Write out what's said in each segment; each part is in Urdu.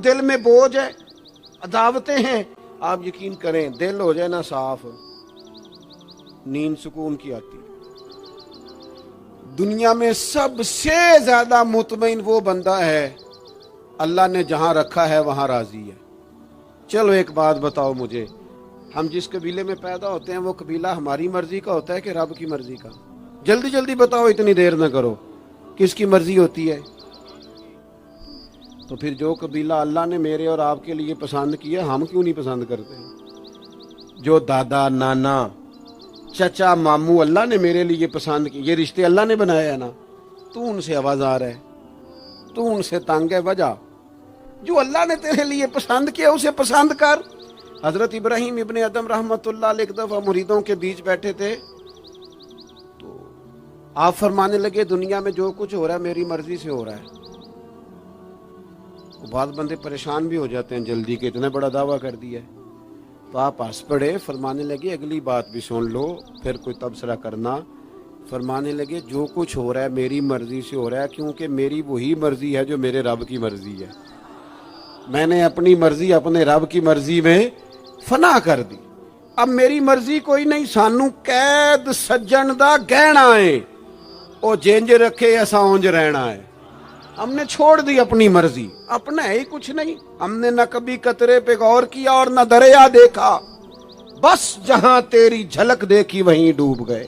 دل میں بوجھ ہے، عداوتیں ہیں، آپ یقین کریں دل ہو جائے نا صاف، نیند سکون کی آتی ہے۔ دنیا میں سب سے زیادہ مطمئن وہ بندہ ہے اللہ نے جہاں رکھا ہے وہاں راضی ہے۔ چلو ایک بات بتاؤ مجھے، ہم جس قبیلے میں پیدا ہوتے ہیں وہ قبیلہ ہماری مرضی کا ہوتا ہے کہ رب کی مرضی کا؟ جلدی جلدی بتاؤ، اتنی دیر نہ کرو، کس کی مرضی ہوتی ہے؟ تو پھر جو قبیلہ اللہ نے میرے اور آپ کے لیے پسند کیا ہم کیوں نہیں پسند کرتے؟ جو دادا نانا چچا ماموں اللہ نے میرے لیے پسند کی، یہ رشتے اللہ نے بنایا ہے نا، تو ان سے آوازار ہے، تو ان سے تنگ ہے، وجہ جو اللہ نے تیرے لیے پسند کیا اسے پسند کر۔ حضرت ابراہیم ابن ادم رحمت اللہ علیہ ایک دفعہ مریدوں کے بیچ بیٹھے تھے تو آپ فرمانے لگے دنیا میں جو کچھ ہو رہا ہے میری مرضی سے ہو رہا ہے۔ بعض بندے پریشان بھی ہو جاتے ہیں جلدی کہ اتنا بڑا دعویٰ کر دیا ہے، تو آپ ہنس پڑے، فرمانے لگے اگلی بات بھی سن لو پھر کوئی تبصرہ کرنا۔ فرمانے لگے جو کچھ ہو رہا ہے میری مرضی سے ہو رہا ہے، کیونکہ میری وہی مرضی ہے جو میرے رب کی مرضی ہے۔ میں نے اپنی مرضی اپنے رب کی مرضی میں فنا کر دی، اب میری مرضی کوئی نہیں، سانو قید سجن دا گہنا ہے، او جینج رکھے ایسا اونج رہنا ہے۔ ہم نے چھوڑ دی اپنی مرضی، اپنا ہے ہی کچھ نہیں، ہم نے نہ کبھی قطرے پہ غور کیا اور نہ دریا دیکھا، بس جہاں تیری جھلک دیکھی وہیں ڈوب گئے۔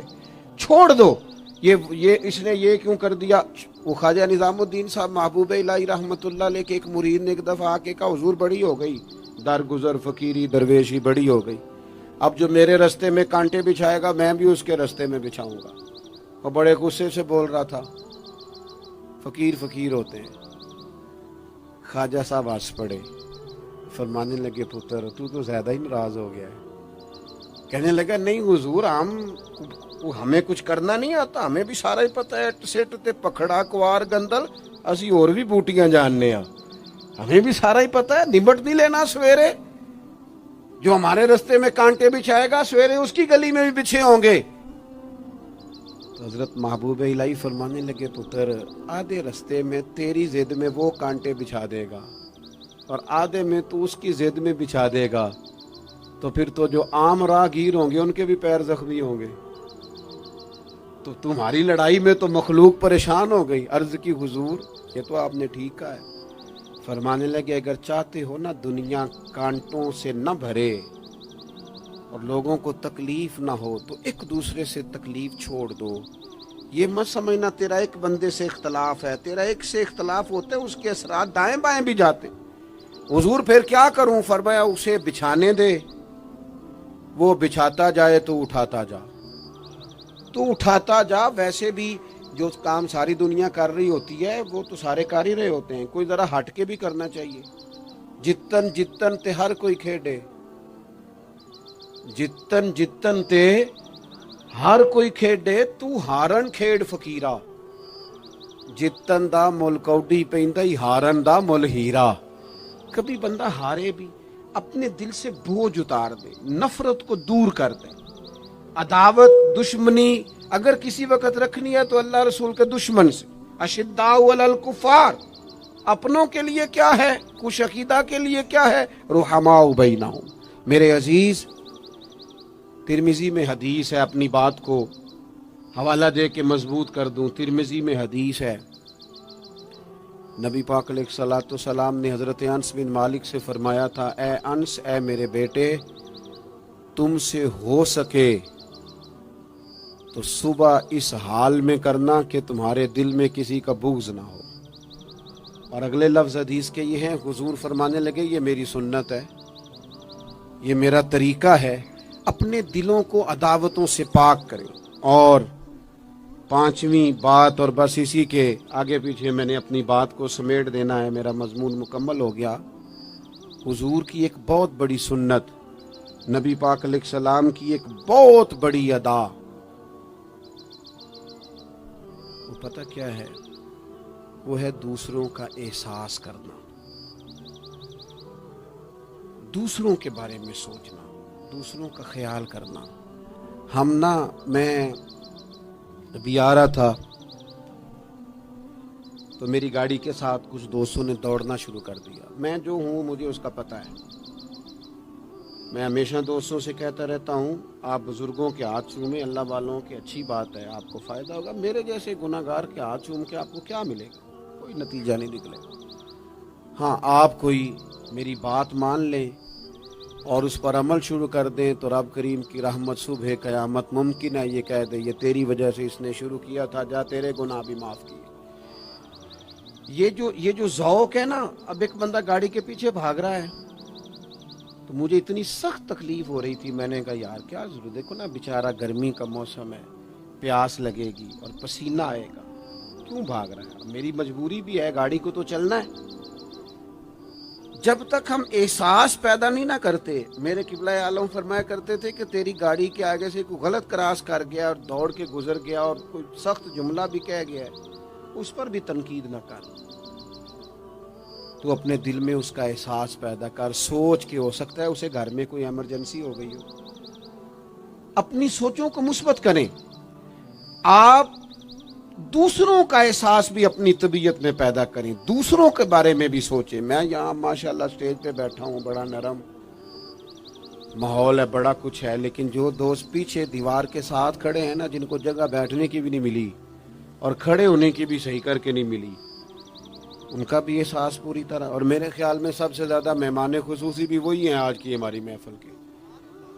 چھوڑ دو یہ اس نے یہ کیوں کر دیا؟ وہ خواجہ نظام الدین صاحب محبوب الہی رحمت اللہ علیہ کے ایک مرید نے ایک دفعہ آ کے کہا حضور بڑی ہو گئی درگزر فقیری درویشی بڑی ہو گئی، اب جو میرے رستے میں کانٹے بچھائے گا میں بھی اس کے رستے میں بچھاؤں گا۔ وہ بڑے غصے سے بول رہا تھا، فقیر فقیر ہوتے ہیں۔ خواجہ صاحب ہنس پڑے، فرمانے لگے پتر تو زیادہ ہی ناراض ہو گیا ہے۔ کہنے لگا نہیں حضور ہمیں کچھ کرنا نہیں آتا، ہمیں بھی سارا ہی پتہ ہے، سٹ تے پکھڑا کوار گندل اسی اور بھی بوٹیاں جاننے ہاں، ہمیں بھی سارا ہی پتہ ہے، نمٹ نہیں لینا سویرے، جو ہمارے رستے میں کانٹے بچھائے گا سویرے اس کی گلی میں بھی بچھے ہوں گے۔ تو حضرت محبوب الہی فرمانے لگے پتر آدھے رستے میں تیری ضد میں وہ کانٹے بچھا دے گا اور آدھے میں تو اس کی ضد میں بچھا دے گا، تو پھر تو جو عام راہگیر ہوں گے ان کے بھی پیر زخمی ہوں گے، تو تمہاری لڑائی میں تو مخلوق پریشان ہو گئی۔ عرض کی حضور یہ تو آپ نے ٹھیک کہا ہے۔ فرمانے لگے اگر چاہتے ہو نا دنیا کانٹوں سے نہ بھرے اور لوگوں کو تکلیف نہ ہو تو ایک دوسرے سے تکلیف چھوڑ دو، یہ مت سمجھنا تیرا ایک بندے سے اختلاف ہے، تیرا ایک سے اختلاف ہوتا ہے اس کے اثرات دائیں بائیں بھی جاتے۔ حضور پھر کیا کروں؟ فرمایا اسے بچھانے دے، وہ بچھاتا جائے تو اٹھاتا جا، تو اٹھاتا جا۔ ویسے بھی جو کام ساری دنیا کر رہی ہوتی ہے وہ تو سارے کر ہی رہے ہوتے ہیں، کوئی ذرا ہٹ کے بھی کرنا چاہیے۔ جتن جتن تے ہر کوئی کھیڈے، جتن جتن تے ہر کوئی کھیڈے، تو ہارن کھیڈ فقیرا، جتن دا مل کوڈی پیندا ہی ہارن دا مل ہیرا۔ کبھی بندہ ہارے بھی اپنے دل سے بوجھ اتار دے، نفرت کو دور کر دے، عداوت دشمنی اگر کسی وقت رکھنی ہے تو اللہ رسول کے دشمن سے۔ اشداء علی الکفار، اپنوں کے لیے کیا ہے، کش عقیدہ کے لیے کیا ہے، رحماء بینہم۔ میرے عزیز ترمذی میں حدیث ہے، اپنی بات کو حوالہ دے کے مضبوط کر دوں، ترمذی میں حدیث ہے، نبی پاک علیہ الصلوۃ والسلام نے حضرت انس بن مالک سے فرمایا تھا، اے انس، اے میرے بیٹے، تم سے ہو سکے تو صبح اس حال میں کرنا کہ تمہارے دل میں کسی کا بغض نہ ہو۔ اور اگلے لفظ حدیث کے یہ ہیں، حضور فرمانے لگے یہ میری سنت ہے، یہ میرا طریقہ ہے، اپنے دلوں کو عداوتوں سے پاک کریں۔ اور پانچویں بات، اور بس اسی کے آگے پیچھے میں نے اپنی بات کو سمیٹ دینا ہے، میرا مضمون مکمل ہو گیا۔ حضور کی ایک بہت بڑی سنت، نبی پاک علیہ السلام کی ایک بہت بڑی ادا، وہ پتہ کیا ہے؟ وہ ہے دوسروں کا احساس کرنا، دوسروں کے بارے میں سوچنا، دوسروں کا خیال کرنا۔ میں ابھی آ رہا تھا تو میری گاڑی کے ساتھ کچھ دوستوں نے دوڑنا شروع کر دیا. میں جو ہوں مجھے اس کا پتہ ہے. میں ہمیشہ دوستوں سے کہتا رہتا ہوں آپ بزرگوں کے ہاتھ چومیں, اللہ والوں کی اچھی بات ہے, آپ کو فائدہ ہوگا. میرے جیسے گناہ گار کے ہاتھ چوم کے آپ کو کیا ملے گا؟ کوئی نتیجہ نہیں نکلے گا. ہاں آپ کوئی میری بات مان لیں اور اس پر عمل شروع کر دیں تو رب کریم کی رحمت صبح قیامت ممکن ہے یہ کہہ دے یہ تیری وجہ سے اس نے شروع کیا تھا, جا تیرے گناہ بھی معاف کیے. یہ جو ذوق ہے نا, اب ایک بندہ گاڑی کے پیچھے بھاگ رہا ہے تو مجھے اتنی سخت تکلیف ہو رہی تھی. میں نے کہا یار کیا ضرورت, دیکھو نا بیچارہ گرمی کا موسم ہے, پیاس لگے گی اور پسینہ آئے گا, کیوں بھاگ رہا ہے؟ میری مجبوری بھی ہے, گاڑی کو تو چلنا ہے. جب تک ہم احساس پیدا نہیں نہ کرتے, میرے قبلہ عالم فرمایا کرتے تھے کہ تیری گاڑی کے آگے سے کوئی غلط کراس کر گیا اور دوڑ کے گزر گیا اور کوئی سخت جملہ بھی کہہ گیا ہے, اس پر بھی تنقید نہ کر. تو اپنے دل میں اس کا احساس پیدا کر, سوچ کے, ہو سکتا ہے اسے گھر میں کوئی ایمرجنسی ہو گئی ہو. اپنی سوچوں کو مثبت کریں. آپ دوسروں کا احساس بھی اپنی طبیعت میں پیدا کریں, دوسروں کے بارے میں بھی سوچیں. میں یہاں ماشاءاللہ اسٹیج پہ بیٹھا ہوں, بڑا نرم ماحول ہے, بڑا کچھ ہے, لیکن جو دوست پیچھے دیوار کے ساتھ کھڑے ہیں نا, جن کو جگہ بیٹھنے کی بھی نہیں ملی اور کھڑے ہونے کی بھی صحیح کر کے نہیں ملی, ان کا بھی احساس پوری طرح. اور میرے خیال میں سب سے زیادہ مہمان خصوصی بھی وہی ہیں آج کی ہماری محفل کے,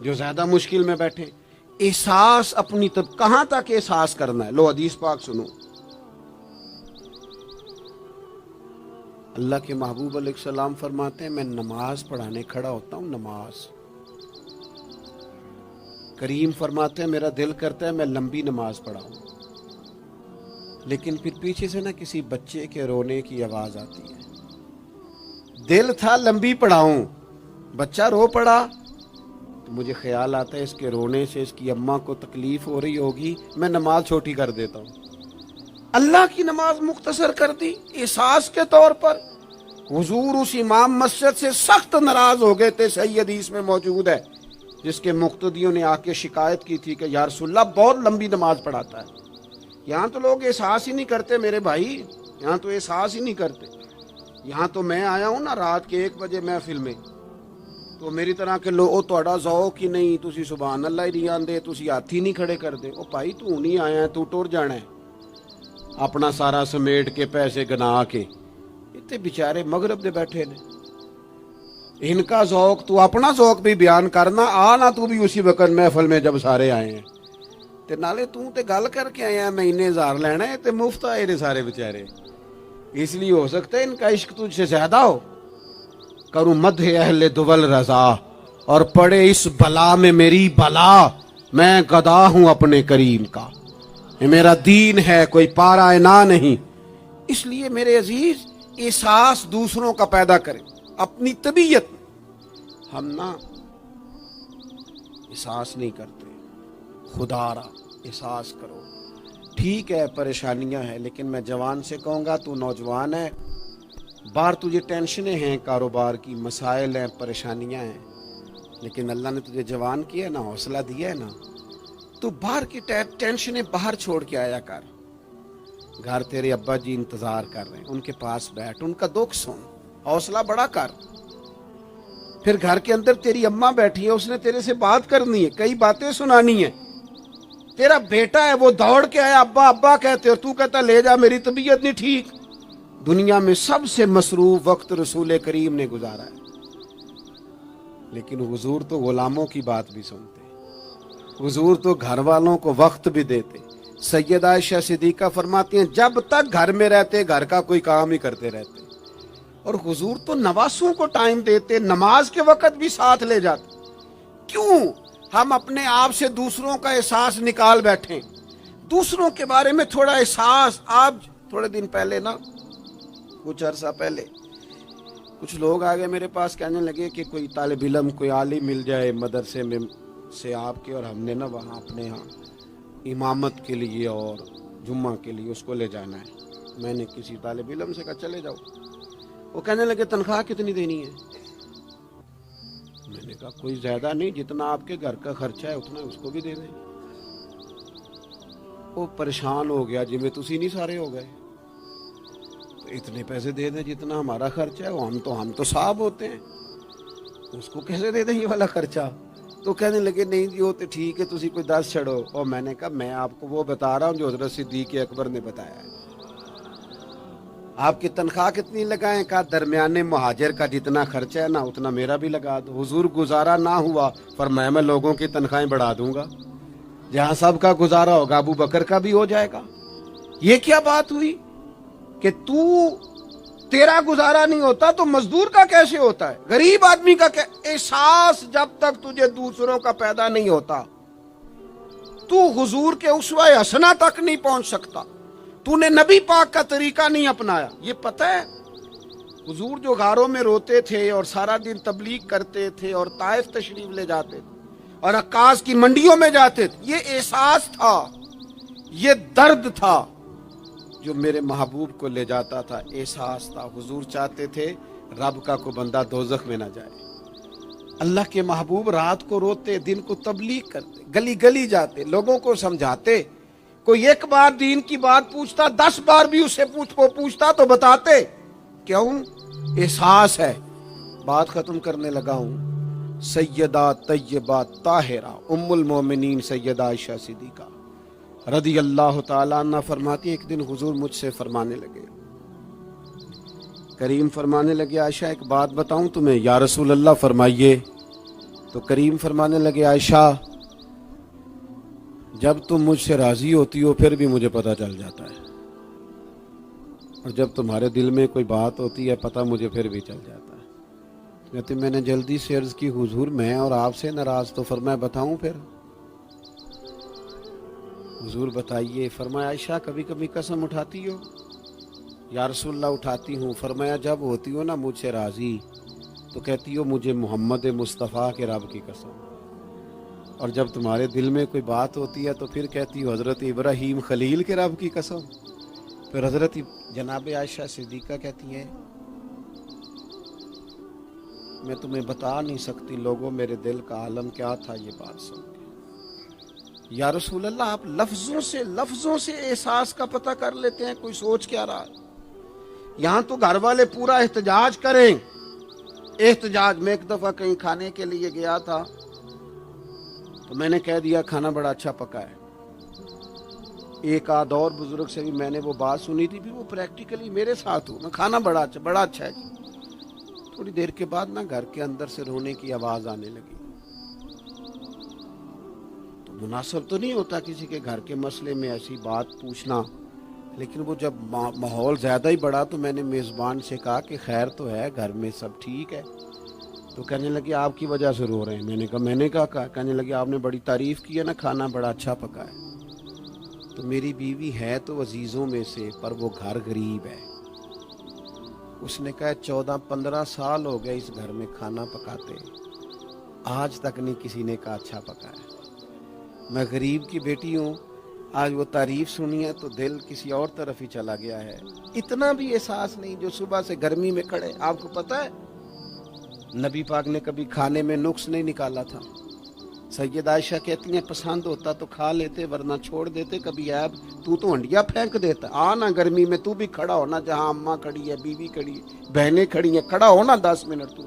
جو زیادہ مشکل میں بیٹھے. احساس اپنی کہاں تک احساس کرنا ہے؟ لو حدیث پاک سنو. اللہ کے محبوب علیہ السلام فرماتے ہیں میں نماز پڑھانے کھڑا ہوتا ہوں, نماز. کریم فرماتے ہیں میرا دل کرتا ہے میں لمبی نماز پڑھاؤں, لیکن پھر پیچھے سے نا کسی بچے کے رونے کی آواز آتی ہے. دل تھا لمبی پڑھاؤں, بچہ رو پڑا تو مجھے خیال آتا ہے اس کے رونے سے اس کی اماں کو تکلیف ہو رہی ہوگی, میں نماز چھوٹی کر دیتا ہوں. اللہ کی نماز مختصر کر دی احساس کے طور پر. حضور اس امام مسجد سے سخت ناراض ہو گئے تھے, صحیح حدیث میں موجود ہے, جس کے مقتدیوں نے آ کے شکایت کی تھی کہ یا رسول اللہ بہت لمبی نماز پڑھاتا ہے. یہاں تو لوگ احساس ہی نہیں کرتے میرے بھائی, یہاں تو احساس ہی نہیں کرتے. یہاں تو میں آیا ہوں نا رات کے 1 بجے محفل میں, تو میری طرح کے لوگ تہاڈا ذوق ہی نہیں, تسی سبحان اللہ ہی نہیں آندے, تسی ہاتھ ہی نہیں کھڑے کر دے. او بھائی تو نہیں آیا ہے, تو ٹر جانا ہے اپنا سارا سمیٹ کے پیسے گنا کے. اتنے بیچارے مغرب دے بیٹھے نے, ان کا ذوق تو اپنا ذوق بھی بیان کرنا, آنا تو بھی اسی وقت محفل میں جب سارے آئے ہیں. تے نالے تو تے گل کر کے آیا میں انہیں ہزار لینا ہے, تے مفت آئے نے سارے بیچارے. اس لیے ہو سکتا ہے ان کا عشق تجھ سے زیادہ ہو. کروں مدح اہل دول رضا اور پڑے اس بلا میں میری بلا, میں گدا ہوں اپنے کریم کا, یہ میرا دین ہے کوئی پارا انا نہیں. اس لیے میرے عزیز احساس دوسروں کا پیدا کریں اپنی طبیعت میں. ہم نا احساس نہیں کرتے, خدا را احساس کرو. ٹھیک ہے پریشانیاں ہیں, لیکن میں جوان سے کہوں گا تو نوجوان ہے, باہر تجھے ٹینشنیں ہیں, کاروبار کی مسائل ہیں, پریشانیاں ہیں, لیکن اللہ نے تجھے جوان کیا ہے نا, حوصلہ دیا ہے نا, تو باہر کی ٹینشنیں باہر چھوڑ کے آیا کر. گھر تیرے ابا جی انتظار کر رہے ہیں, ان کے پاس بیٹھ, ان کا دکھ سن, حوصلہ بڑا کر. پھر گھر کے اندر تیری اماں بیٹھی ہے, اس نے تیرے سے بات کرنی ہے, کئی باتیں سنانی ہے. تیرا بیٹا ہے وہ دوڑ کے آیا ابا ابا کہتے, اور تو کہتا لے جا میری طبیعت نہیں ٹھیک. دنیا میں سب سے مصروف وقت رسول کریم نے گزارا ہے, لیکن حضور تو غلاموں کی بات بھی سنتے, حضور تو گھر والوں کو وقت بھی دیتے. سیدہ عائشہ صدیقہ فرماتی ہیں جب تک گھر میں رہتے گھر کا کوئی کام ہی کرتے رہتے, اور حضور تو نواسوں کو ٹائم دیتے, نماز کے وقت بھی ساتھ لے جاتے. کیوں ہم اپنے آپ سے دوسروں کا احساس نکال بیٹھیں, دوسروں کے بارے میں تھوڑا احساس. آپ تھوڑے دن پہلے نا, کچھ عرصہ پہلے کچھ لوگ آگے میرے پاس کہنے لگے کہ کوئی طالب علم کوئی عالم مل جائے مدرسے میں سے آپ کے, اور ہم نے نا وہاں اپنے ہاں امامت کے لیے اور جمعہ کے لیے اس کو لے جانا ہے. میں نے کسی طالب علم سے کہا چلے جاؤ. وہ کہنے لگے تنخواہ کتنی دینی ہے؟ میں نے کہا کوئی زیادہ نہیں, جتنا آپ کے گھر کا خرچہ ہے اتنا اس کو بھی دے دیں. وہ پریشان ہو گیا, جی میں تسی نہیں سارے ہو گئے. تو اتنے پیسے دے دیں جتنا ہمارا خرچہ ہے، ہم تو صاحب ہوتے ہیں، اس کو کیسے دے دیں یہ والا خرچہ؟ تو کہنے لگے نہیں جی وہ تو ٹھیک ہے، تسی کوئی 10 چھڑو۔ اور میں نے کہا میں آپ کو وہ بتا رہا ہوں جو حضرت صدیق اکبر نے بتایا ہے۔ آپ کی تنخواہ کتنی لگائیں؟ کہا درمیانے مہاجر کا جتنا خرچہ ہے نا اتنا میرا بھی لگا دو۔ حضور گزارا نہ ہوا، فرمایا میں لوگوں کی تنخواہیں بڑھا دوں گا، جہاں سب کا گزارا ہوگا ابو بکر کا بھی ہو جائے گا۔ یہ کیا بات ہوئی کہ تیرا گزارا نہیں ہوتا تو مزدور کا کیسے ہوتا ہے، غریب آدمی کا احساس جب تک تجھے دوسروں کا پیدا نہیں ہوتا تو حضور کے اسوہ حسنہ تک نہیں پہنچ سکتا، تو نے نبی پاک کا طریقہ نہیں اپنایا۔ یہ پتہ ہے حضور جو غاروں میں روتے تھے اور سارا دن تبلیغ کرتے تھے اور طائف تشریف لے جاتے تھے اور عکاظ کی منڈیوں میں جاتے تھے، یہ احساس تھا، یہ درد تھا جو میرے محبوب کو لے جاتا تھا، احساس تھا۔ حضور چاہتے تھے رب کا کوئی بندہ دوزخ میں نہ جائے۔ اللہ کے محبوب رات کو روتے، دن کو تبلیغ کرتے، گلی گلی جاتے، لوگوں کو سمجھاتے۔ کوئی ایک بار دین کی بات پوچھتا، 10 بار بھی اسے پوچھتا تو بتاتے۔ کیوں؟ احساس ہے۔ بات ختم کرنے لگا ہوں۔ سیدہ طیبہ طاہرہ ام المومنین سیدہ عائشہ صدیقہ رضی اللہ تعالیٰ عنہ فرماتی، ایک دن حضور مجھ سے فرمانے لگے، کریم فرمانے لگے عائشہ ایک بات بتاؤں تمہیں؟ یا رسول اللہ فرمائیے۔ تو کریم فرمانے لگے عائشہ جب تم مجھ سے راضی ہوتی ہو پھر بھی مجھے پتہ چل جاتا ہے، اور جب تمہارے دل میں کوئی بات ہوتی ہے پتہ مجھے پھر بھی چل جاتا ہے۔ کہتے میں نے جلدی سے عرض کی حضور میں اور آپ سے ناراض، تو فرمایا بتاؤں پھر؟ حضور بتائیے۔ فرمایا عائشہ کبھی کبھی قسم اٹھاتی ہو؟ یا رسول اللہ اٹھاتی ہوں۔ فرمایا جب ہوتی ہو نا مجھ سے راضی تو کہتی ہو مجھے محمد مصطفیٰ کے رب کی قسم، اور جب تمہارے دل میں کوئی بات ہوتی ہے تو پھر کہتی ہو حضرت ابراہیم خلیل کے رب کی قسم۔ پھر حضرت جناب عائشہ صدیقہ کہتی ہیں میں تمہیں بتا نہیں سکتی لوگوں میرے دل کا عالم کیا تھا یہ بات سن کے۔ یا رسول اللہ آپ لفظوں سے احساس کا پتہ کر لیتے ہیں، کوئی سوچ کیا رہا ہے؟ یہاں تو گھر والے پورا احتجاج کریں۔ احتجاج میں ایک دفعہ کہیں کھانے کے لیے گیا تھا تو میں نے کہہ دیا کھانا بڑا اچھا پکا ہے۔ ایک آدھ اور بزرگ سے بھی میں نے وہ بات سنی تھی، بھی وہ پریکٹیکلی میرے ساتھ ہوں، کھانا بڑا اچھا ہے۔ تھوڑی دیر کے بعد نا گھر کے اندر سے رونے کی آواز آنے لگی۔ تو مناسب تو نہیں ہوتا کسی کے گھر کے مسئلے میں ایسی بات پوچھنا، لیکن وہ جب ماحول زیادہ ہی بڑا تو میں نے میزبان سے کہا کہ خیر تو ہے، گھر میں سب ٹھیک ہے؟ تو کہنے لگے آپ کی وجہ سے رو رہے ہیں۔ میں نے کہا کہنے لگے آپ نے بڑی تعریف کی ہے نا، کھانا بڑا اچھا پکا ہے۔ تو میری بیوی ہے تو عزیزوں میں سے، پر وہ گھر غریب ہے۔ اس نے کہا 14-15 سال ہو گئے اس گھر میں کھانا پکاتے، آج تک نہیں کسی نے کہا اچھا پکا ہے۔ میں غریب کی بیٹی ہوں، آج وہ تعریف سنی ہے تو دل کسی اور طرف ہی چلا گیا ہے۔ اتنا بھی احساس نہیں جو صبح سے گرمی میں کھڑے۔ آپ کو پتہ ہے نبی پاک نے کبھی کھانے میں نقص نہیں نکالا تھا۔ سیدہ عائشہ کہتی ہیں پسند ہوتا تو کھا لیتے ورنہ چھوڑ دیتے، کبھی عیب تو ہنڈیا پھینک دیتا، آنا گرمی میں تو بھی کھڑا ہونا، جہاں اماں کھڑی ہے، بیوی کھڑی ہے، بہنیں کھڑی ہیں، کھڑا ہونا 10 منٹ۔ تو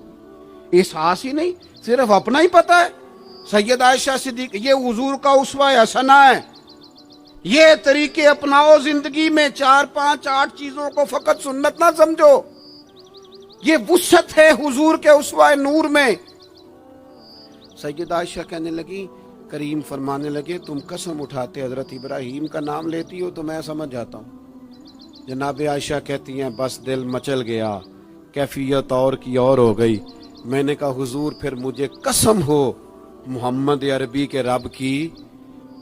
احساس ہی نہیں، صرف اپنا ہی پتہ ہے۔ سیدہ عائشہ صدیق یہ حضور کا اسوہ حسنہ ہے۔ یہ طریقے اپناؤ زندگی میں، 4 5 8 چیزوں کو فقط سنت نہ سمجھو، یہ وسعت ہے حضور کے اسوہ نور میں۔ سیدہ عائشہ کہنے لگی، کریم فرمانے لگے تم قسم اٹھاتے حضرت ابراہیم کا نام لیتی ہو تو میں سمجھ جاتا ہوں۔ جناب عائشہ کہتی ہیں بس دل مچل گیا، کیفیت اور کی اور ہو گئی۔ میں نے کہا حضور پھر مجھے قسم ہو محمد عربی کے رب کی،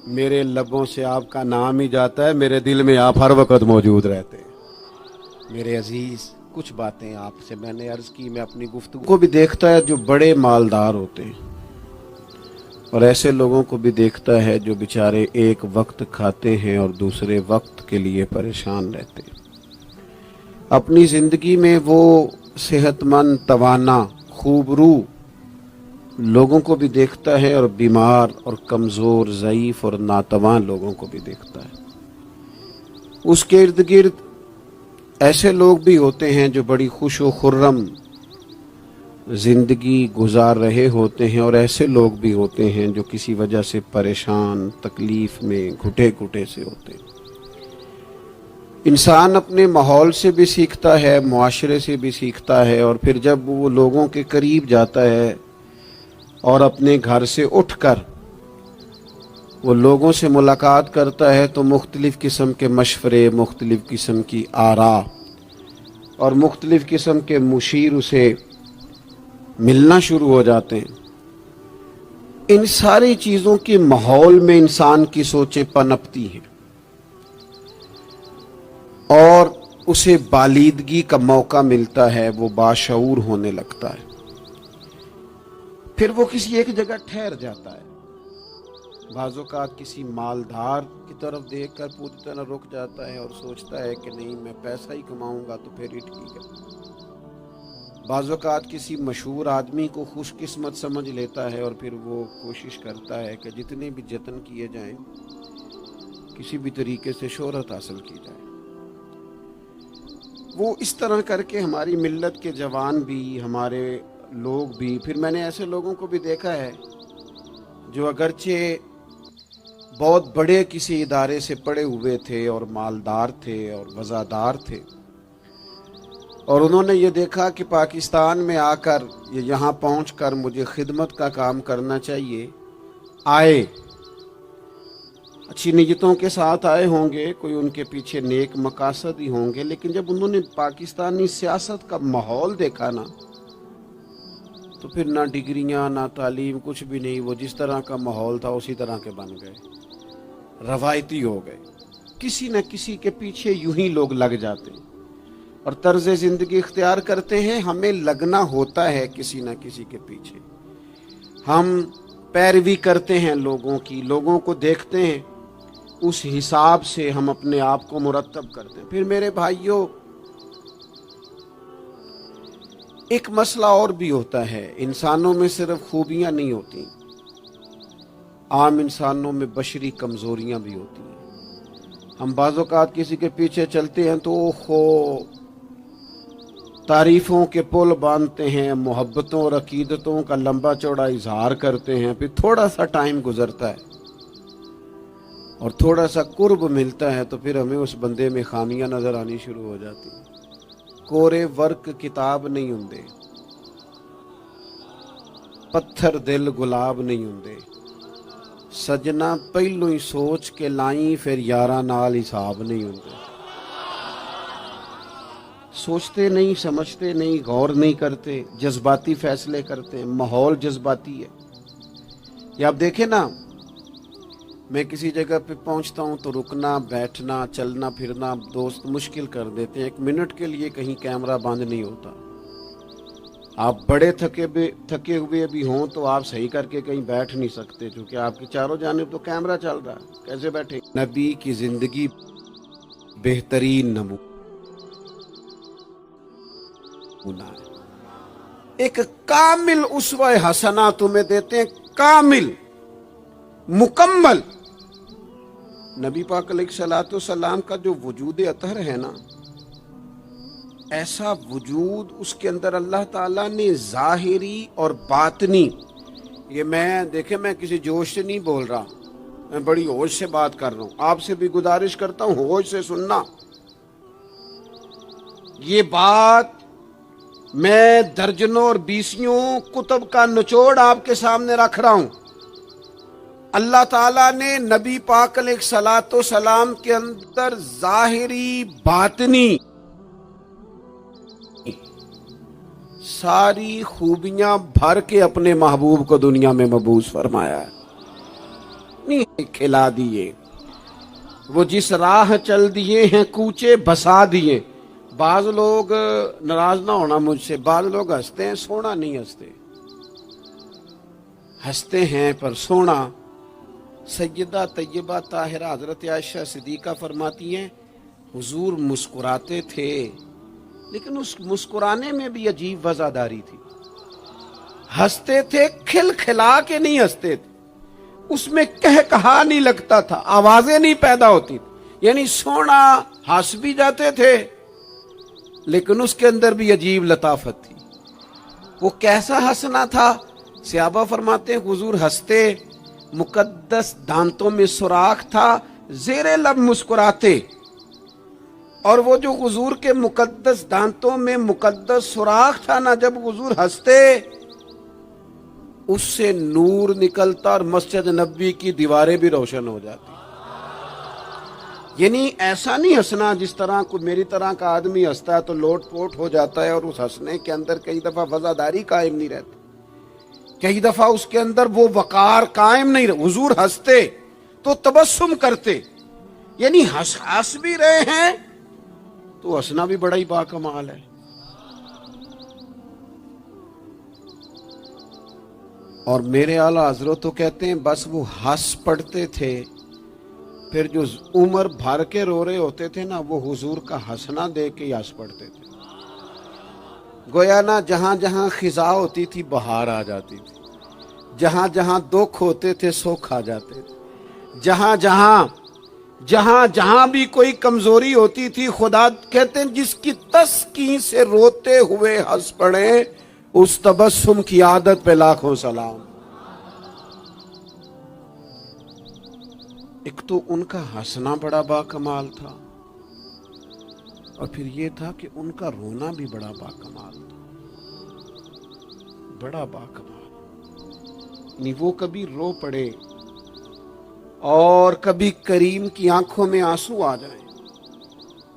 میرے لبوں سے آپ کا نام ہی جاتا ہے، میرے دل میں آپ ہر وقت موجود رہتے ہیں۔ میرے عزیز کچھ باتیں آپ سے میں نے عرض کی، میں اپنی گفتگو کو بھی دیکھتا ہے جو بڑے مالدار ہوتے ہیں، اور ایسے لوگوں کو بھی دیکھتا ہے جو بیچارے ایک وقت کھاتے ہیں اور دوسرے وقت کے لیے پریشان رہتے ہیں۔ اپنی زندگی میں وہ صحت مند، توانا، خوبرو لوگوں کو بھی دیکھتا ہے، اور بیمار اور کمزور، ضعیف اور ناتواں لوگوں کو بھی دیکھتا ہے۔ اس کے ارد گرد ایسے لوگ بھی ہوتے ہیں جو بڑی خوش و خرم زندگی گزار رہے ہوتے ہیں، اور ایسے لوگ بھی ہوتے ہیں جو کسی وجہ سے پریشان، تکلیف میں گھٹے گھٹے سے ہوتے ہیں۔ انسان اپنے ماحول سے بھی سیکھتا ہے، معاشرے سے بھی سیکھتا ہے، اور پھر جب وہ لوگوں کے قریب جاتا ہے اور اپنے گھر سے اٹھ کر وہ لوگوں سے ملاقات کرتا ہے تو مختلف قسم کے مشورے، مختلف قسم کی آراء اور مختلف قسم کے مشیر اسے ملنا شروع ہو جاتے ہیں۔ ان ساری چیزوں کے ماحول میں انسان کی سوچیں پنپتی ہیں اور اسے بالیدگی کا موقع ملتا ہے، وہ باشعور ہونے لگتا ہے۔ پھر وہ کسی ایک جگہ ٹھہر جاتا ہے، بعض اوقات کسی مالدار کی طرف دیکھ کر پوری طرح رک جاتا ہے اور سوچتا ہے کہ نہیں، میں پیسہ ہی کماؤں گا تو پھر ہی ٹھیک ہے۔ بعض اوقات کسی مشہور آدمی کو خوش قسمت سمجھ لیتا ہے اور پھر وہ کوشش کرتا ہے کہ جتنے بھی جتن کیے جائیں کسی بھی طریقے سے شہرت حاصل کی جائے۔ وہ اس طرح کر کے ہماری ملت کے جوان بھی، ہمارے لوگ بھی، پھر میں نے ایسے لوگوں کو بھی دیکھا ہے جو اگرچہ بہت بڑے کسی ادارے سے پڑھے ہوئے تھے اور مالدار تھے اور وزادار تھے، اور انہوں نے یہ دیکھا کہ پاکستان میں آ کر یہاں پہنچ کر مجھے خدمت کا کام کرنا چاہیے، آئے، اچھی نیتوں کے ساتھ آئے ہوں گے، کوئی ان کے پیچھے نیک مقاصد ہی ہوں گے، لیکن جب انہوں نے پاکستانی سیاست کا ماحول دیکھا نا تو پھر نہ ڈگریاں نہ تعلیم کچھ بھی نہیں، وہ جس طرح کا ماحول تھا اسی طرح کے بن گئے، روایتی ہو گئے، کسی نہ کسی کے پیچھے یوں ہی لوگ لگ جاتے ہیں اور طرز زندگی اختیار کرتے ہیں۔ ہمیں لگنا ہوتا ہے کسی نہ کسی کے پیچھے، ہم پیروی کرتے ہیں لوگوں کی، لوگوں کو دیکھتے ہیں، اس حساب سے ہم اپنے آپ کو مرتب کرتے ہیں۔ پھر میرے بھائیوں، ایک مسئلہ اور بھی ہوتا ہے، انسانوں میں صرف خوبیاں نہیں ہوتی، عام انسانوں میں بشری کمزوریاں بھی ہوتی ہیں۔ ہم بعض اوقات کسی کے پیچھے چلتے ہیں تو تعریفوں کے پل باندھتے ہیں، محبتوں اور عقیدتوں کا لمبا چوڑا اظہار کرتے ہیں، پھر تھوڑا سا ٹائم گزرتا ہے اور تھوڑا سا قرب ملتا ہے تو پھر ہمیں اس بندے میں خامیاں نظر آنی شروع ہو جاتی ہیں۔ کورے ورک کتاب نہیں ہوندے، پتھر دل گلاب نہیں ہوندے، سجنا پہلو ہی سوچ کے لائیں پھر یاراں نال حساب نہیں ہوندے۔ سوچتے نہیں، سمجھتے نہیں، غور نہیں کرتے، جذباتی فیصلے کرتے ہیں، ماحول جذباتی ہے۔ یہ آپ دیکھیں نا، میں کسی جگہ پہ پہنچتا ہوں تو رکنا، بیٹھنا، چلنا پھرنا دوست مشکل کر دیتے ہیں، 1 منٹ کے لیے کہیں کیمرہ بند نہیں ہوتا۔ آپ بڑے تھکے ہوئے بھی ہوں تو آپ صحیح کر کے کہیں بیٹھ نہیں سکتے، کیونکہ آپ کی چاروں جانب تو کیمرہ چل رہا ہے، کیسے بیٹھیں؟ نبی کی زندگی بہترین نمونہ ہے، ایک کامل اسوہ حسنہ تمہیں دیتے ہیں، کامل، مکمل۔ نبی پاک علیہ الصلوۃ والسلام کا جو وجود اطہر ہے نا، ایسا وجود اس کے اندر اللہ تعالیٰ نے ظاہری اور باطنی، یہ میں کسی جوش سے نہیں بول رہا، میں بڑی ہوش سے بات کر رہا ہوں، آپ سے بھی گزارش کرتا ہوں ہوش سے سننا۔ یہ بات میں درجنوں اور بیسیوں کتب کا نچوڑ آپ کے سامنے رکھ رہا ہوں۔ اللہ تعالیٰ نے نبی پاک علیہ الصلوۃ والسلام کے اندر ظاہری باطنی ساری خوبیاں بھر کے اپنے محبوب کو دنیا میں مبعوث فرمایا ہے، نہیں کھلا دیے، وہ جس راہ چل دیے ہیں کوچے بسا دیے۔ بعض لوگ ناراض نہ ہونا مجھ سے، بعض لوگ ہنستے ہیں، سونا نہیں ہنستے، ہنستے ہیں پر سونا۔ سیدہ طیبہ طاہرہ حضرت عائشہ صدیقہ فرماتی ہیں، حضور مسکراتے تھے لیکن اس مسکرانے میں بھی عجیب وزاداری تھی، ہنستے تھے کھل کھلا کے نہیں ہنستے تھے، اس میں کہا نہیں لگتا تھا، آوازیں نہیں پیدا ہوتی تھی، یعنی سونا ہنس بھی جاتے تھے لیکن اس کے اندر بھی عجیب لطافت تھی. وہ کیسا ہنسنا تھا؟ صحابہ فرماتے ہیں حضور ہنستے، مقدس دانتوں میں سوراخ تھا، زیر لب مسکراتے، اور وہ جو حضور کے مقدس دانتوں میں مقدس سوراخ تھا نا، جب حضور ہنستے اس سے نور نکلتا اور مسجد نبوی کی دیواریں بھی روشن ہو جاتی. یعنی ایسا نہیں ہنسنا جس طرح کوئی میری طرح کا آدمی ہنستا ہے تو لوٹ پوٹ ہو جاتا ہے، اور اس ہنسنے کے اندر کئی دفعہ وفاداری قائم نہیں رہتی، کئی دفعہ اس کے اندر وہ وقار قائم نہیں رہتا. حضور ہنستے تو تبسم کرتے، یعنی ہنس بھی رہے ہیں تو ہنسنا بھی بڑا ہی باکمال ہے. اور میرے اعلیٰ حضرت تو کہتے ہیں بس وہ ہنس پڑتے تھے، پھر جو عمر بھر کے رو رہے ہوتے تھے نا، وہ حضور کا ہنسنا دیکھ کے ہنس پڑتے تھے. گویا نا جہاں جہاں خزاں ہوتی تھی بہار آ جاتی تھی، جہاں جہاں دکھ ہوتے تھے سکھ آ جاتے تھے، جہاں جہاں بھی کوئی کمزوری ہوتی تھی، خدا کہتے ہیں جس کی تسکین سے روتے ہوئے ہنس پڑے، اس تبسم کی عادت پہ لاکھوں سلام. ایک تو ان کا ہنسنا بڑا باکمال تھا، اور پھر یہ تھا کہ ان کا رونا بھی بڑا باکمال تھا، بڑا باکمال. یعنی وہ کبھی رو پڑے اور کبھی کریم کی آنکھوں میں آنسو آ جائیں،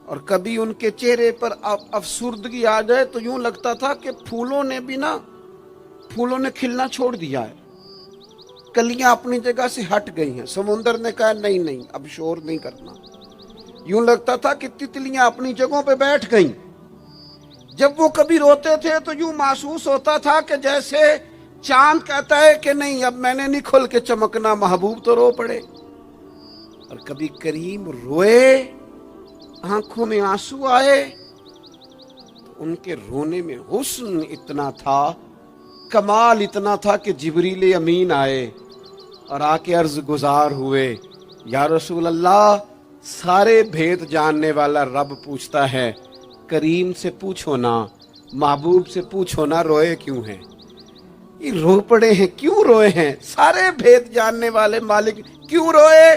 اور کبھی ان کے چہرے پر افسردگی آ جائے تو یوں لگتا تھا کہ پھولوں نے کھلنا چھوڑ دیا ہے، کلیاں اپنی جگہ سے ہٹ گئی ہیں. سمندر نے کہا نہیں اب شور نہیں کرنا. یوں لگتا تھا کہ تتلیاں اپنی جگہوں پہ بیٹھ گئیں. جب وہ کبھی روتے تھے تو یوں محسوس ہوتا تھا کہ جیسے چاند کہتا ہے کہ نہیں اب میں نے نہیں کھل کے چمکنا، محبوب تو رو پڑے. اور کبھی کریم روئے، آنکھوں میں آنسو آئے، تو ان کے رونے میں حسن اتنا تھا، کمال اتنا تھا کہ جبریل امین آئے اور آ کے عرض گزار ہوئے، یا رسول اللہ، سارے بھید جاننے والا رب پوچھتا ہے کریم سے پوچھو نا، محبوب سے پوچھو نا روئے کیوں ہیں؟ یہ رو پڑے ہیں، کیوں روئے ہیں؟ سارے بھید جاننے والے مالک کیوں روئے؟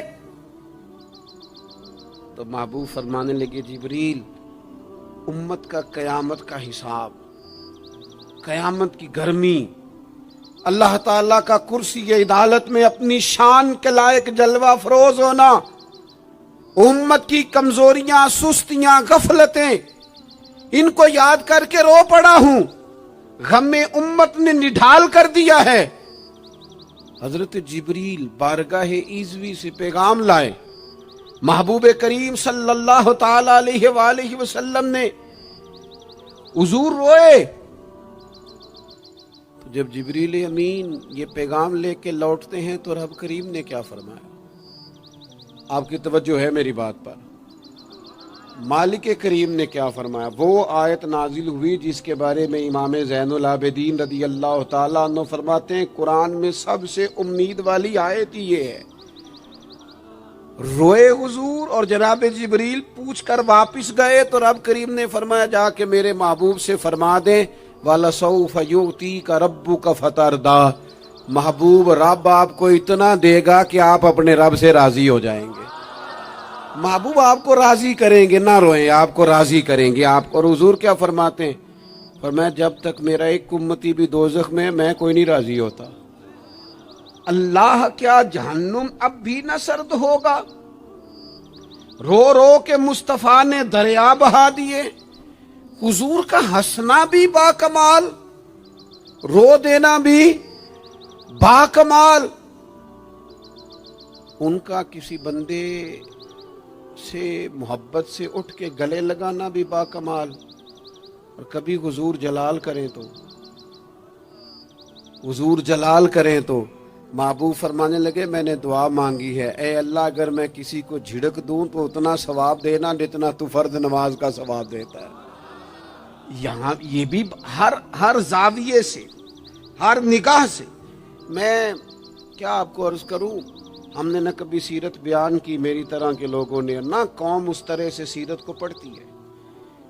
تو محبوب فرمانے لگے جبریل، امت کا قیامت کا حساب، قیامت کی گرمی، اللہ تعالیٰ کا کرسی عدالت میں اپنی شان کے لائق جلوہ افروز ہونا، امت کی کمزوریاں، سستیاں، غفلتیں، ان کو یاد کر کے رو پڑا ہوں. غم امت نے نڈھال کر دیا ہے. حضرت جبریل بارگاہ ایزوی سے پیغام لائے، محبوب کریم صلی اللہ تعالی علیہ وآلہ وسلم نے حضور روئے. جب جبریل امین یہ پیغام لے کے لوٹتے ہیں تو رب کریم نے کیا فرمایا؟ آپ کی توجہ ہے میری بات پر؟ مالک کریم نے کیا فرمایا؟ وہ آیت نازل ہوئی جس کے بارے میں امام زین العابدین رضی اللہ تعالیٰ عنہ فرماتے ہیں قرآن میں سب سے امید والی آیت یہ ہے. روئے حضور اور جناب جبریل پوچھ کر واپس گئے تو رب کریم نے فرمایا جا کے میرے محبوب سے فرما دیں وَلَسَوْفَ يُؤْتِيكَ رَبُّكَ فَتَرْضَىٰ، محبوب رب آپ کو اتنا دے گا کہ آپ اپنے رب سے راضی ہو جائیں گے. محبوب آپ کو راضی کریں گے، نہ روئیں، آپ کو راضی کریں گے آپ کو. اور حضور کیا فرماتے ہیں؟ فرمایا جب تک میرا ایک امتی بھی دوزخ میں کوئی نہیں راضی ہوتا. اللہ کیا جہنم اب بھی نہ سرد ہوگا؟ رو رو کے مصطفیٰ نے دریا بہا دیے. حضور کا ہنسنا بھی باکمال، رو دینا بھی باکمال. ان کا کسی بندے سے محبت سے اٹھ کے گلے لگانا بھی باکمال. اور کبھی حضور جلال کریں تو محبوب فرمانے لگے میں نے دعا مانگی ہے، اے اللہ اگر میں کسی کو جھڑک دوں تو اتنا ثواب دینا جتنا تو فرض نماز کا ثواب دیتا ہے. یہاں یہ بھی ہر زاویے سے، ہر نگاہ سے. میں کیا آپ کو عرض کروں، ہم نے نہ کبھی سیرت بیان کی میری طرح کے لوگوں نے، نہ قوم اس طرح سے سیرت کو پڑھتی ہے.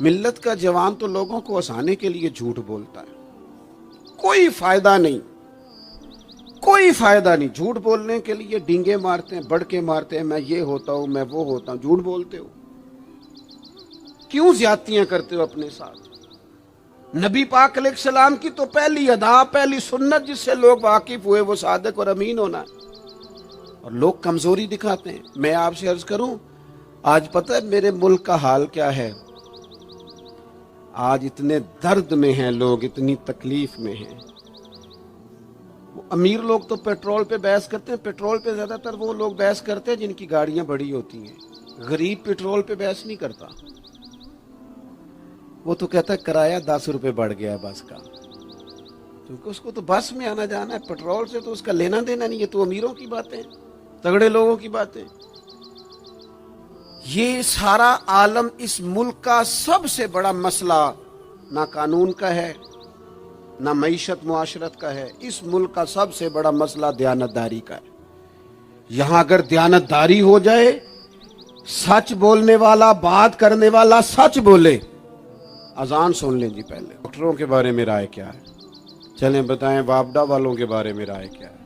ملت کا جوان تو لوگوں کو ہنسانے کے لیے جھوٹ بولتا ہے، کوئی فائدہ نہیں، کوئی فائدہ نہیں، جھوٹ بولنے کے لیے ڈینگے مارتے ہیں، بڑکے مارتے ہیں، میں یہ ہوتا ہوں، میں وہ ہوتا ہوں، جھوٹ بولتے ہو، کیوں زیادتیاں کرتے ہو اپنے ساتھ؟ نبی پاک علیہ السلام کی تو پہلی ادا، پہلی سنت جس سے لوگ واقف ہوئے وہ صادق اور امین ہونا ہے، اور لوگ کمزوری دکھاتے ہیں۔ میں آپ سے عرض کروں، آج پتہ ہے میرے ملک کا حال کیا ہے؟ آج اتنے درد میں ہیں لوگ، اتنی تکلیف میں ہیں۔ وہ امیر لوگ تو پیٹرول پہ بحث کرتے ہیں، پیٹرول پہ زیادہ تر وہ لوگ بحث کرتے ہیں جن کی گاڑیاں بڑی ہوتی ہیں۔ غریب پیٹرول پہ بحث نہیں کرتا، وہ تو کہتا ہے کرایہ 10 روپے بڑھ گیا ہے بس کا، کیونکہ اس کو تو بس میں آنا جانا ہے، پیٹرول سے تو اس کا لینا دینا نہیں۔ یہ تو امیروں کی باتیں، تگڑے لوگوں کی باتیں۔ یہ سارا عالم اس ملک کا سب سے بڑا مسئلہ نہ قانون کا ہے، نہ معیشت معاشرت کا ہے، اس ملک کا سب سے بڑا مسئلہ دیانتداری کا ہے۔ یہاں اگر دیانتداری ہو جائے، سچ بولنے والا، بات کرنے والا سچ بولے۔ اذان سن لیں جی پہلے۔ ڈاکٹروں کے بارے میں رائے کیا ہے؟ چلیں بتائیں وابڈا والوں کے بارے میں رائے کیا ہے؟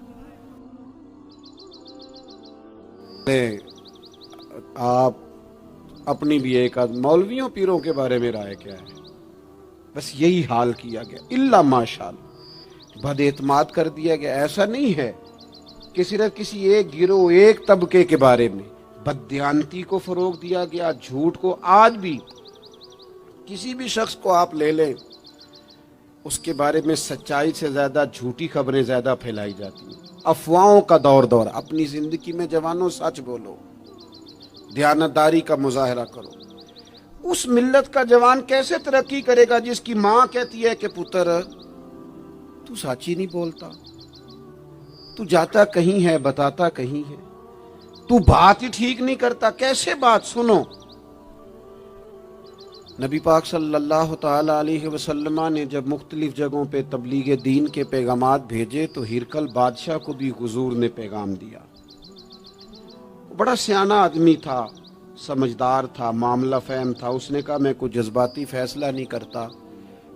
آپ اپنی بھی ایک مولویوں پیروں کے بارے میں رائے کیا ہے؟ بس یہی حال کیا گیا، الا ماشاءاللہ بد اعتماد کر دیا گیا۔ ایسا نہیں ہے کہ صرف کسی ایک گروہ، ایک طبقے کے بارے میں بددیانتی کو فروغ دیا گیا، جھوٹ کو۔ آج بھی کسی بھی شخص کو آپ لے لیں، اس کے بارے میں سچائی سے زیادہ جھوٹی خبریں زیادہ پھیلائی جاتی ہیں۔ افواہوں کا دور اپنی زندگی میں جوانوں سچ بولو، دیانتداری کا مظاہرہ کرو۔ اس ملت کا جوان کیسے ترقی کرے گا جس کی ماں کہتی ہے کہ پتر تو سچ ہی نہیں بولتا، تو جاتا کہیں ہے بتاتا کہیں ہے، تو بات ہی ٹھیک نہیں کرتا، کیسے بات سنو؟ نبی پاک صلی اللہ تعالی علیہ وسلم نے جب مختلف جگہوں پہ تبلیغ دین کے پیغامات بھیجے تو ہرقل بادشاہ کو بھی حضور نے پیغام دیا۔ بڑا سیانا آدمی تھا، سمجھدار تھا، معاملہ فہم تھا۔ اس نے کہا میں کوئی جذباتی فیصلہ نہیں کرتا،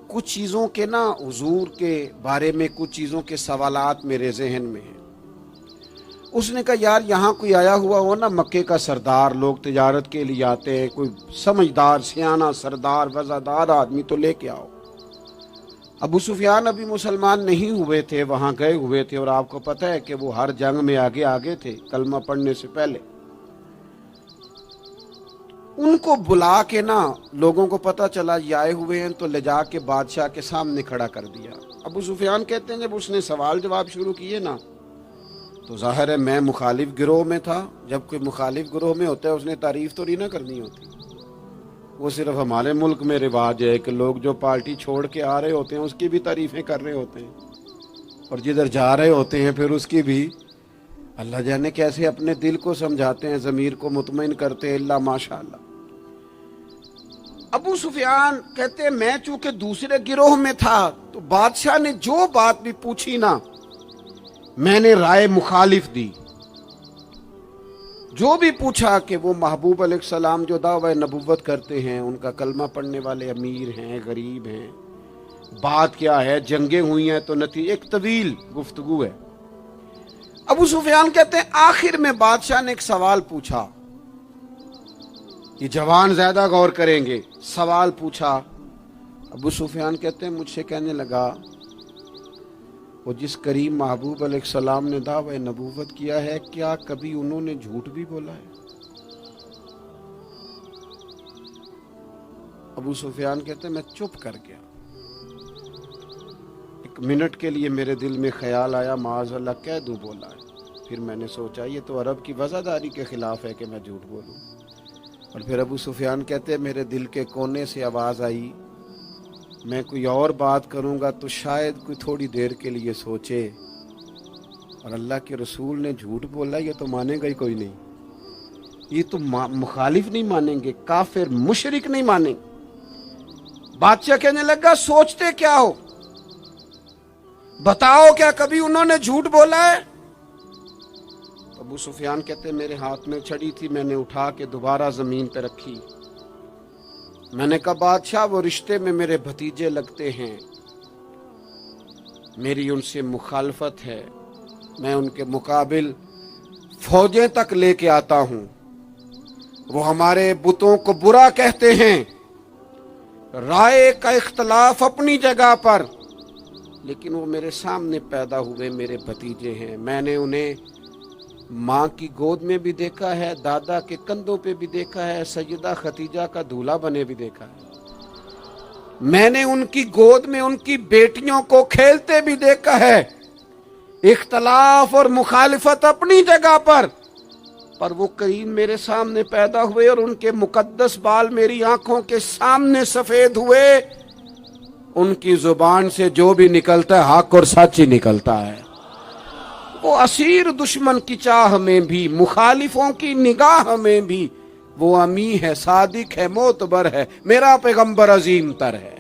کچھ چیزوں کے نا حضور کے بارے میں کچھ چیزوں کے سوالات میرے ذہن میں ہیں۔ اس نے کہا یار یہاں کوئی آیا ہوا ہو نا مکے کا سردار، لوگ تجارت کے لیے آتے ہیں، کوئی سمجھدار سیانا سردار وزادار آدمی تو لے کے آؤ۔ ابو سفیان ابھی مسلمان نہیں ہوئے تھے، وہاں گئے ہوئے تھے، اور آپ کو پتہ ہے کہ وہ ہر جنگ میں آگے تھے کلمہ پڑھنے سے پہلے۔ ان کو بلا کے نا لوگوں کو پتہ چلا یہ آئے ہوئے ہیں تو لے جا کے بادشاہ کے سامنے کھڑا کر دیا۔ ابو سفیان کہتے ہیں جب اس نے سوال جواب شروع کیے نا تو ظاہر ہے میں مخالف گروہ میں تھا، جب کوئی مخالف گروہ میں ہوتا ہے اس نے تعریف تو نہیں نہ کرنی ہوتی۔ وہ صرف ہمارے ملک میں رواج ہے کہ لوگ جو پارٹی چھوڑ کے آ رہے ہوتے ہیں اس کی بھی تعریفیں کر رہے ہوتے ہیں، اور جدھر جا رہے ہوتے ہیں پھر اس کی بھی۔ اللہ جانے کیسے اپنے دل کو سمجھاتے ہیں، ضمیر کو مطمئن کرتے ہیں، اللہ ماشاءاللہ۔ ابو سفیان کہتے ہیں میں چونکہ دوسرے گروہ میں تھا تو بادشاہ نے جو بات بھی پوچھی نا میں نے رائے مخالف دی۔ جو بھی پوچھا کہ وہ محبوب علیہ السلام جو دعوی نبوت کرتے ہیں، ان کا کلمہ پڑھنے والے امیر ہیں، غریب ہیں، بات کیا ہے، جنگیں ہوئی ہیں تو نتیجہ ایک طویل گفتگو ہے۔ ابو سفیان کہتے ہیں آخر میں بادشاہ نے ایک سوال پوچھا، یہ جوان زیادہ غور کریں گے۔ سوال پوچھا، ابو سفیان کہتے ہیں مجھ سے کہنے لگا وہ جس کریم محبوب علیہ السلام نے دعوی نبوت کیا ہے کیا کبھی انہوں نے جھوٹ بھی بولا ہے؟ ابو سفیان کہتے ہیں میں چپ کر گیا۔ ایک منٹ کے لیے میرے دل میں خیال آیا معاذ اللہ کہہ دوں بولا ہے، پھر میں نے سوچا یہ تو عرب کی وزاداری کے خلاف ہے کہ میں جھوٹ بولوں۔ اور پھر ابو سفیان کہتے ہیں میرے دل کے کونے سے آواز آئی میں کوئی اور بات کروں گا تو شاید کوئی تھوڑی دیر کے لیے سوچے، اور اللہ کے رسول نے جھوٹ بولا یہ تو مانے گا ہی کوئی نہیں، یہ تو مخالف نہیں مانیں گے، کافر مشرک نہیں مانیں گے۔ بادشاہ کہنے لگا سوچتے کیا ہو، بتاؤ کیا کبھی انہوں نے جھوٹ بولا ہے؟ ابو سفیان کہتے میرے ہاتھ میں چھڑی تھی، میں نے اٹھا کے دوبارہ زمین پہ رکھی، میں نے کہا بادشاہ وہ رشتے میں میرے بھتیجے لگتے ہیں، میری ان سے مخالفت ہے، میں ان کے مقابل فوجیں تک لے کے آتا ہوں، وہ ہمارے بتوں کو برا کہتے ہیں، رائے کا اختلاف اپنی جگہ پر، لیکن وہ میرے سامنے پیدا ہوئے میرے بھتیجے ہیں، میں نے انہیں ماں کی گود میں بھی دیکھا ہے، دادا کے کندھوں پہ بھی دیکھا ہے، سیدہ خدیجہ کا دولہا بنے بھی دیکھا ہے، میں نے ان کی گود میں ان کی بیٹیوں کو کھیلتے بھی دیکھا ہے، اختلاف اور مخالفت اپنی جگہ پر وہ کریم میرے سامنے پیدا ہوئے اور ان کے مقدس بال میری آنکھوں کے سامنے سفید ہوئے، ان کی زبان سے جو بھی نکلتا ہے حق اور سچ ہی نکلتا ہے، وہ اسیر دشمن کی چاہ میں بھی، مخالفوں کی نگاہ میں بھی وہ امی ہے، صادق ہے، معتبر ہے، میرا پیغمبر عظیم تر ہے،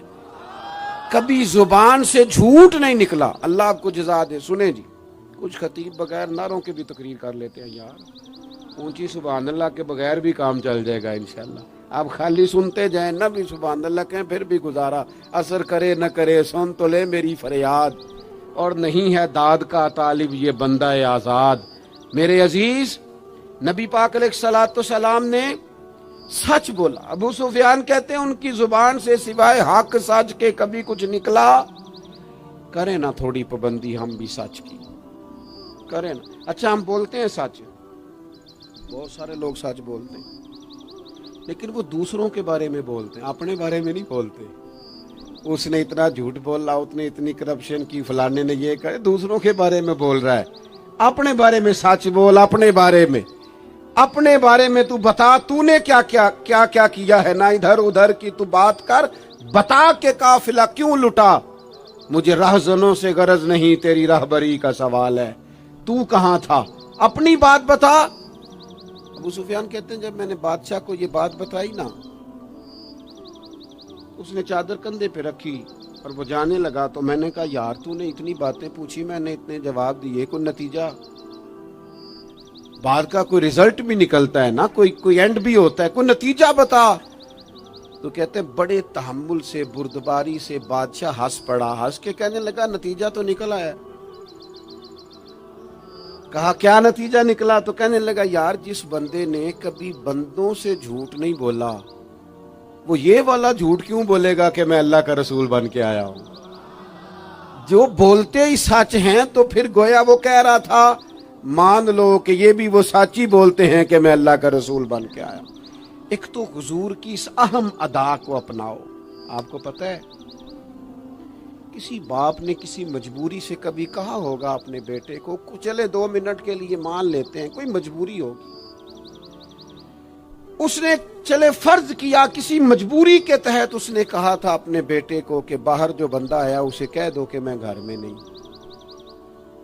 کبھی زبان سے جھوٹ نہیں نکلا، اللہ آپ کو جزا دے۔ سنیں جی، کچھ خطیب بغیر نعروں کے بھی تقریر کر لیتے ہیں یار، اونچی سبحان اللہ کے بغیر بھی کام چل جائے گا انشاءاللہ، آپ خالی سنتے جائیں نہ بھی سبحان اللہ کہیں پھر بھی گزارا، اثر کرے نہ کرے سن تو لے میری فریاد، اور نہیں ہے داد کا طالب یہ بندہ آزاد۔ میرے عزیز، نبی پاک علیہ الصلوۃ والسلام نے سچ بولا، ابو سفیان کہتے ہیں ان کی زبان سے سوائے حق سچ کے کبھی کچھ نکلا، کریں نا تھوڑی پابندی ہم بھی سچ کی، کریں نا۔ اچھا ہم بولتے ہیں سچ، بہت سارے لوگ سچ بولتے ہیں، لیکن وہ دوسروں کے بارے میں بولتے ہیں، اپنے بارے میں نہیں بولتے۔ اس نے اتنا جھوٹ بولا، اس نے اتنی کرپشن کی، فلانے نے یہ کرے، دوسروں کے بارے میں بول رہا ہے، اپنے بارے میں سچ بول، اپنے بارے میں تو بتا تو نے کیا کیا ہے، نہ ادھر ادھر کی تو بات کر، بتا کہ قافلہ کیوں لٹا، مجھے رہزنوں سے غرض نہیں، تیری رہبری کا سوال ہے، تو کہاں تھا، اپنی بات بتا۔ ابو سفیان کہتے ہیں جب میں نے بادشاہ کو یہ بات بتائی نا، اس نے چادر کندھے پہ رکھی اور وہ جانے لگا، تو میں نے کہا یار تو نے اتنی باتیں پوچھی، میں نے اتنے جواب دیے، کوئی نتیجہ، بات کا کوئی رزلٹ بھی نکلتا ہے نا، کوئی اینڈ بھی ہوتا ہے، کوئی نتیجہ بتا۔ تو کہتے ہیں بڑے تحمل سے، بردباری سے بادشاہ ہنس پڑا، ہنس کے کہنے لگا نتیجہ تو نکل آیا۔ کہا کیا نتیجہ نکلا؟ تو کہنے لگا یار جس بندے نے کبھی بندوں سے جھوٹ نہیں بولا، وہ یہ والا جھوٹ کیوں بولے گا کہ میں اللہ کا رسول بن کے آیا ہوں؟ جو بولتے ہی سچ ہیں تو پھر گویا وہ کہہ رہا تھا مان لو کہ یہ بھی وہ سچ ہی بولتے ہیں کہ میں اللہ کا رسول بن کے آیا ہوں۔ ایک تو حضور کی اس اہم ادا کو اپناؤ۔ آپ کو پتہ ہے کسی باپ نے کسی مجبوری سے کبھی کہا ہوگا اپنے بیٹے کو چلے 2 منٹ کے لیے مان لیتے ہیں، کوئی مجبوری ہوگی، اس نے چلے فرض کیا کسی مجبوری کے تحت اس نے کہا تھا اپنے بیٹے کو کہ باہر جو بندہ آیا اسے کہہ دو کہ میں گھر میں نہیں،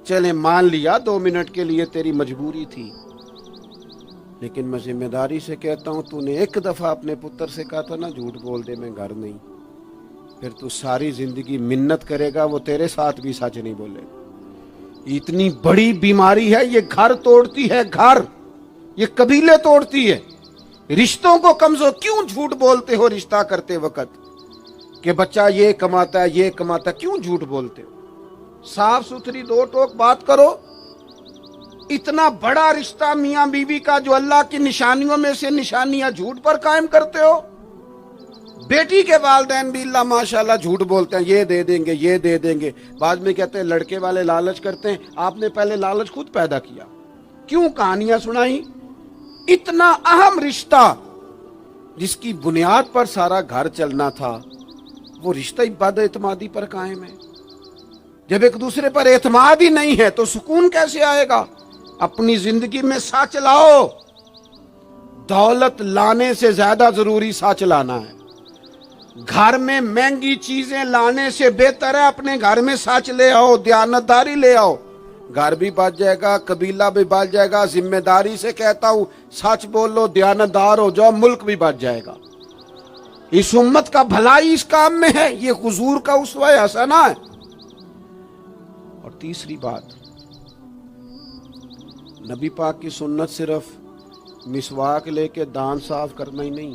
چلے مان لیا 2 منٹ کے لیے تیری مجبوری تھی، لیکن میں ذمہ داری سے کہتا ہوں تو نے ایک دفعہ اپنے پتر سے کہا تھا نا جھوٹ بول دے میں گھر نہیں، پھر تو ساری زندگی منت کرے گا وہ تیرے ساتھ بھی سچ نہیں بولے گا۔ اتنی بڑی بیماری ہے، یہ گھر توڑتی ہے، گھر، یہ قبیلے توڑتی ہے، رشتوں کو کمزور۔ کیوں جھوٹ بولتے ہو رشتہ کرتے وقت کہ بچہ یہ کماتا ہے یہ کماتا ہے، کیوں جھوٹ بولتے ہو؟ صاف ستھری 2 ٹوک بات کرو۔ اتنا بڑا رشتہ میاں بیوی کا جو اللہ کی نشانیوں میں سے نشانیاں جھوٹ پر قائم کرتے ہو۔ بیٹی کے والدین بھی اللہ ماشاءاللہ جھوٹ بولتے ہیں، یہ دے دیں گے یہ دے دیں گے، بعد میں کہتے ہیں لڑکے والے لالچ کرتے ہیں، آپ نے پہلے لالچ خود پیدا کیا، کیوں کہانیاں سنائی؟ اتنا اہم رشتہ جس کی بنیاد پر سارا گھر چلنا تھا، وہ رشتہ بد اعتمادی پر قائم ہے۔ جب ایک دوسرے پر اعتماد ہی نہیں ہے تو سکون کیسے آئے گا؟ اپنی زندگی میں سچ لاؤ، دولت لانے سے زیادہ ضروری سچ لانا ہے۔ گھر میں مہنگی چیزیں لانے سے بہتر ہے اپنے گھر میں سچ لے آؤ، دیانتداری لے آؤ، گھر بھی بچ جائے گا، قبیلہ بھی بچ جائے گا۔ ذمہ داری سے کہتا ہوں سچ بولو، دیانتدار ہو جاؤ، ملک بھی بچ جائے گا۔ اس امت کا بھلائی اس کام میں ہے، یہ حضور کا اسوہ حسنہ ہے۔ اور تیسری بات، نبی پاک کی سنت صرف مسواک لے کے دان صاف کرنا ہی نہیں،